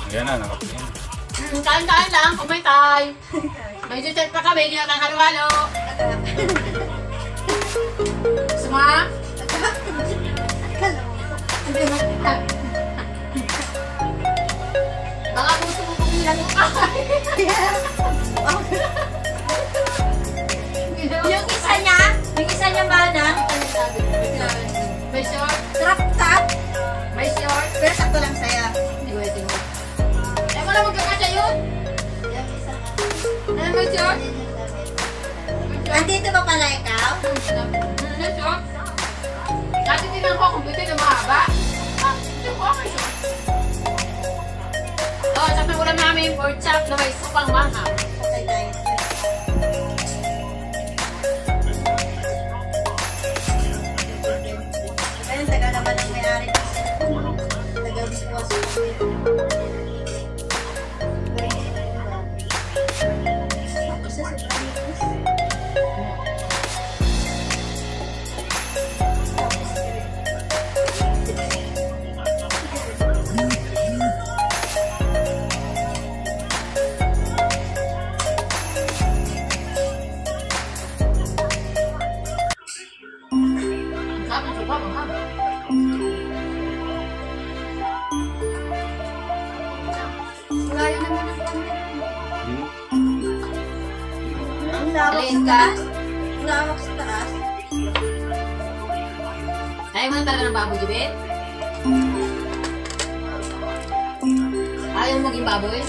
Ayan na, nakatingin. Kain-kain lang, kumitay. May dessert pa kami, hindi natin halo-halo. Suma? Baka gusto mo kumilang mo kain. Yung isa niya ba na? May short? Trap-tap? May short? Pero sakto lang sa'yo. Hindi ko ito. Eh, wala magkakasya yun? Ano may short? Andito ba pala ikaw? Ano short? Dati tinan ko kung buti na mahaba. Hindi ko okay short. Oh, sakto ulam namin pork chop na may supang mahal. Okay, guys. Ayun, taga naman ang may-ari ng cellphone. Taga-biswas. Isa sa Pilipinas. Sabi ko ba, mahal? Malayo naman ang ang lawak Alin sa ka? taas. Ang lawak sa taas. Ayaw mo na talaga ng baboy, Jibet? Ayaw mo maging baboy?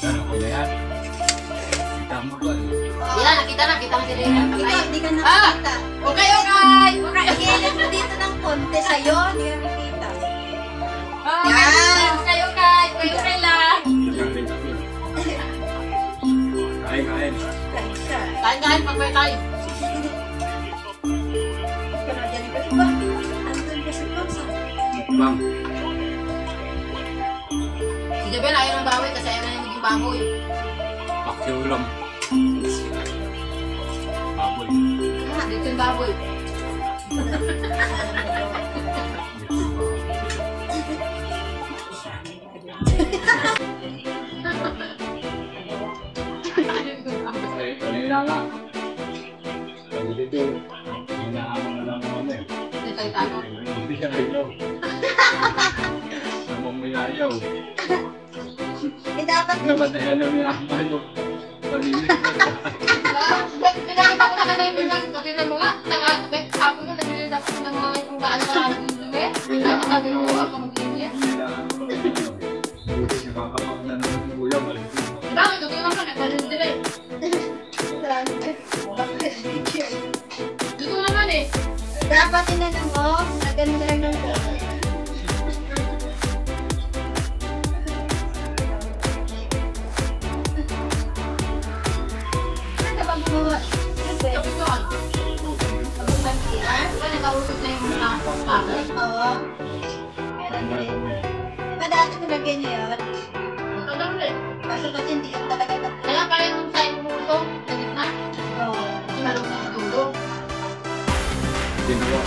Ano ko na yan? Kita mo ba? Yan, nakita na sila yan. Ikaw, hindi ka Ah! nakikita. Okay. Pagkailan mo dito ng konti sa'yo, hindi ka nakikita. Yan! Okay lang. Kain. Siya. Kain-kain, pag-pay tayo. Ikaw na dyan. Ba? Andun ka sa pangsa. Bang. Si Jabel ayaw ng baboy kasi ayaw na yung maging baboy. Pakiulam. Baboy. Dito yung baboy. Kanina nga. Sabi dito, hinahamon na lang ako eh. Dito tayo tayo. Hindi siya ayaw. Namang may ayaw. Dapat Naman na yan ang hinahamon yung palilig na. Pinakita ko na kanina yung bilang kasi na mga nakakabit. Ako na naglilita ko ng mga kung gaano marami yung dumi. Nakakabit ko ako mag-inya. Buti siya kakapag na naman yung ulam. Bakit? Ito yung mga nagdalindili. Dito naman eh. dapat tinanong mo, naganda lang ng buhay. Ano ba gumawa? Kasi, Kapitan. abang mantiyan. Kaya nakausap na yung mga kapatid. Oo. Meron rin. Madami ko lagyan niya yun. Tagal rin. Kaso kasi hindi yun talaga na. Kaya pala yung sa'yo mo ito, sa gitna. Oo. Marunong na tulog. Ginawa.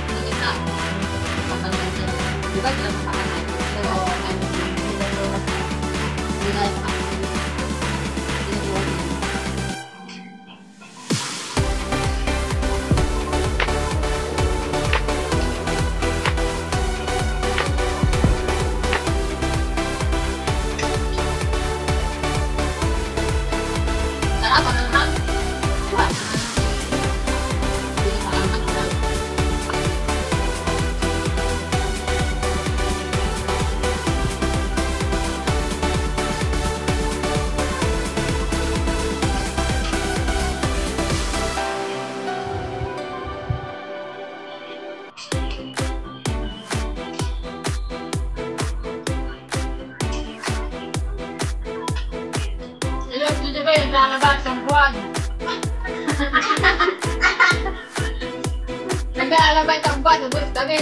Sa gitna. Pagkakal siya. Di ba sila makakanay? Pero ano, hindi na yung makakasali. Sarap ang hang. Diba? Hindi maanghang na. Ilang dito ba yung lalabas ang buwan? Naglalabas ang buwan, ubus kami.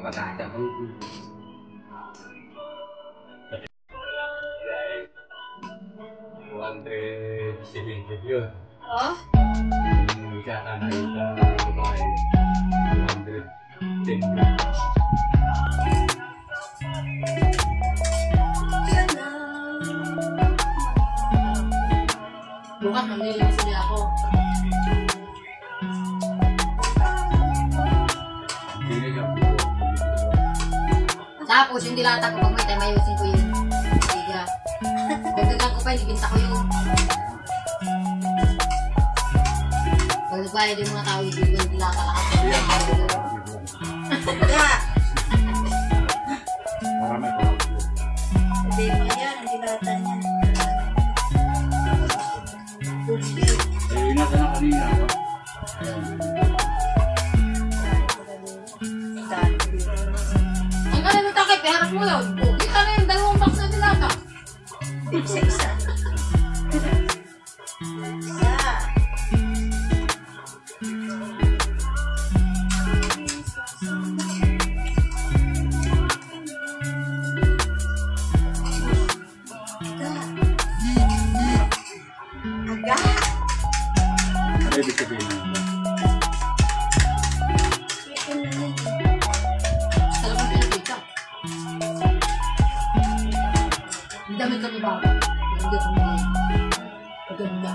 patata. Yun. Oh? Hindi ka nakita babae. 110. Yan na. Bukas, mamilinis niya ako. Hindi ka po. Tapos, yung dilata ko, pag may time, ayusin ko yun. Siga. Dagdagan ko pa, ibinta ko yun. Pag nagbayad yung mga tao, ibigay yung dilata lahat. Wala. Marami pa. Sabi mo yan, ang dilata niya. Tubig. Inatan na kanina. Ang kalimutan kay Perap mo yun. Kita na yung 2 box na dilata. Isa-isa. Isa. Aga. Ano ibig sabihin mo? Ito na yun. Talagang pinipita. Ang dami kami bago. Hindi ko mga paganda.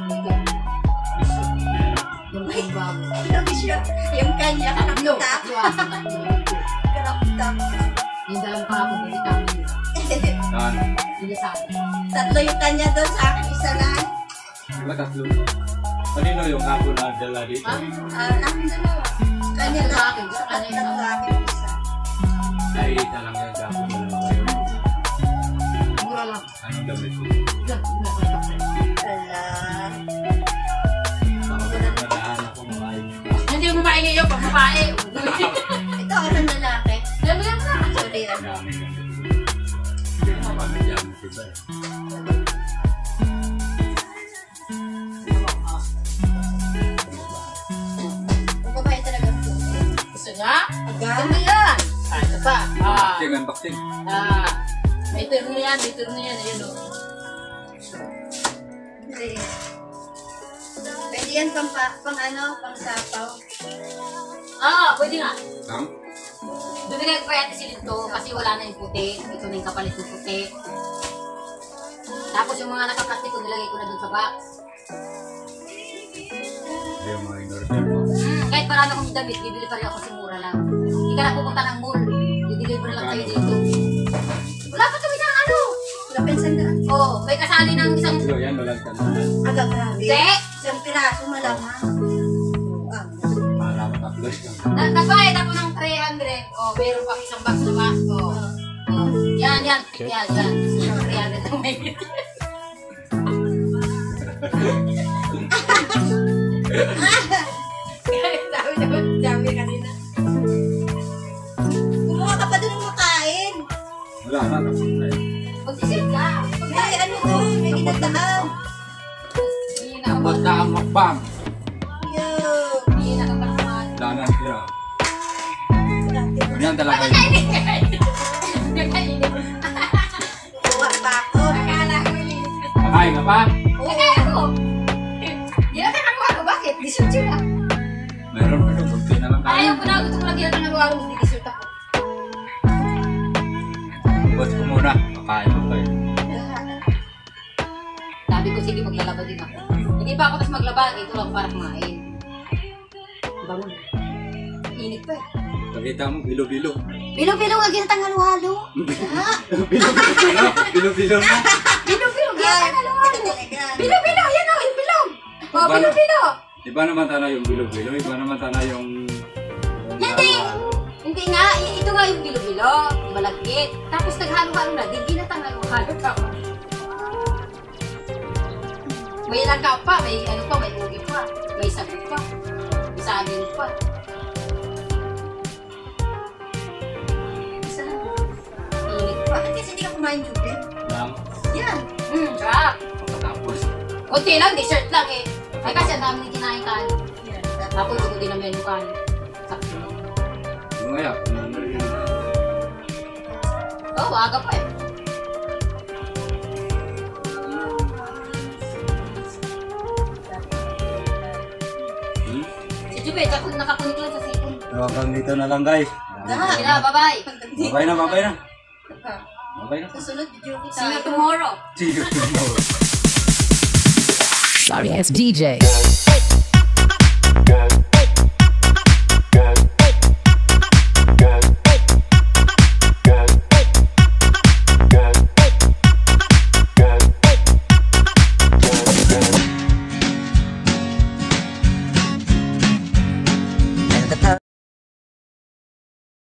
Yung kami bago. Sabi siya, yung kanya, Tatlo. karakta. Karakta. Yung dalang pa ako, hindi kami. Saan? Hindi sa akin. Tatlo yung kanya doon, sa akin isa lang. Diba tatlo? Kanino yung hapon na dala dito? Akin dalawa. Kanya Sa lang. akin, sa kanya Tatlo isa. sa akin isa. Ay, talang yung hapon na lang kayo. Mura lang. Anong damit mo? Yan, nakakita. Ala. Baka nadaan ako makain. Hindi mo maingayo pag mapae. Ito ako ng lalaki. Dami lang na. Sorry, Ang dami ng hindi na pamilya mo diba eh. Ang babae talaga. Gusto niya? Aga. Ganda yan. Ah, ito pa. Unboxing, unboxing. May turno yan, may turno yan. Ayun o. Hindi. Pwede yan pang ano, pang sapaw. Pwede nga. Sam? Bibigay ko kaya si Linto kasi wala na yung puti. Ito na yung kapalit ng puti. Tapos yung mga nakaplastik ko, nilagay ko na dun sa box. Hindi yung mga in-order mo. Kahit marami akong damit, bibili pa rin ako kasi mura lang. Hindi ka na pupunta ng mall. I-deliver lang kayo dito. Wala pa kami ng ano. Wala pensan na. May kasali ng isang... Pero yan, walang tandaan. Aga, grabe. Hindi! Isang piraso malamang. Ah. Para mataplos lang. Nagbayad ako ng 300. Meron pa isang box na box. Yan. Yan. 300 ang may Dami kanina. Kumuha ka pa doon ng makain. Wala na, tapos na yun. Magsisit ka. Ay, ano to? May ginataang. Hindi na ako. Ba't ka ang makbang? Yo. Hindi na ako pagkakas. Wala na sila. Yan talaga yun. Kuha pa ako. Akala ko linis. Kakain ka pa? Akala ko. Hindi na tayo ako. Bakit? Dessert yun ah. Meron pa yung kunti na lang tayo. Ayaw ko na. Gusto ko lang ginatang nagawa ko. Hindi dessert ako. Bus ko muna. Kakain ko kayo. Sabi ko, sige, maglalaba din ako. Hindi pa ako tapos maglaba. Ito lang para kumain. Bangon. Init pa eh. Pakita mo, bilo-bilo. Bilo-bilo nga ginatang halo-halo. Bilo-bilo na. Bilo-bilo ginatang halo-halo. Talaga. Bilo-bilo. Yan o. Yung bilog. Iba na. Bilo-bilo. Iba naman tana yung bilo-bilo. Iba naman tana yung... Hindi. Hindi nga. Ito nga yung bilo-bilo. Malagkit. Tapos naghalo-halo na. Di ginatang halo-halo. May langka pa. May ano pa. May ugi pa. May sagot pa. May saging pa. Isa lang. Init pa. Bakit kasi hindi ka kumain, Jupe? Lang. Yan. Sarap. Pagkatapos. Kunti lang. Dessert lang eh. Ay kasi ang dami kinain kanin. Yan. Ako, gusto ko din naman yung kanin. Sakto. Yung ngayak. aga pa eh. Si Jube, tsaka nakakunik lang sa sipon. Hanggang dito na lang guys. Sige na, bye-bye. Babay na, babay na. Babay na. Susunod, joke See you tomorrow. See you tomorrow. Sorry, it's DJ.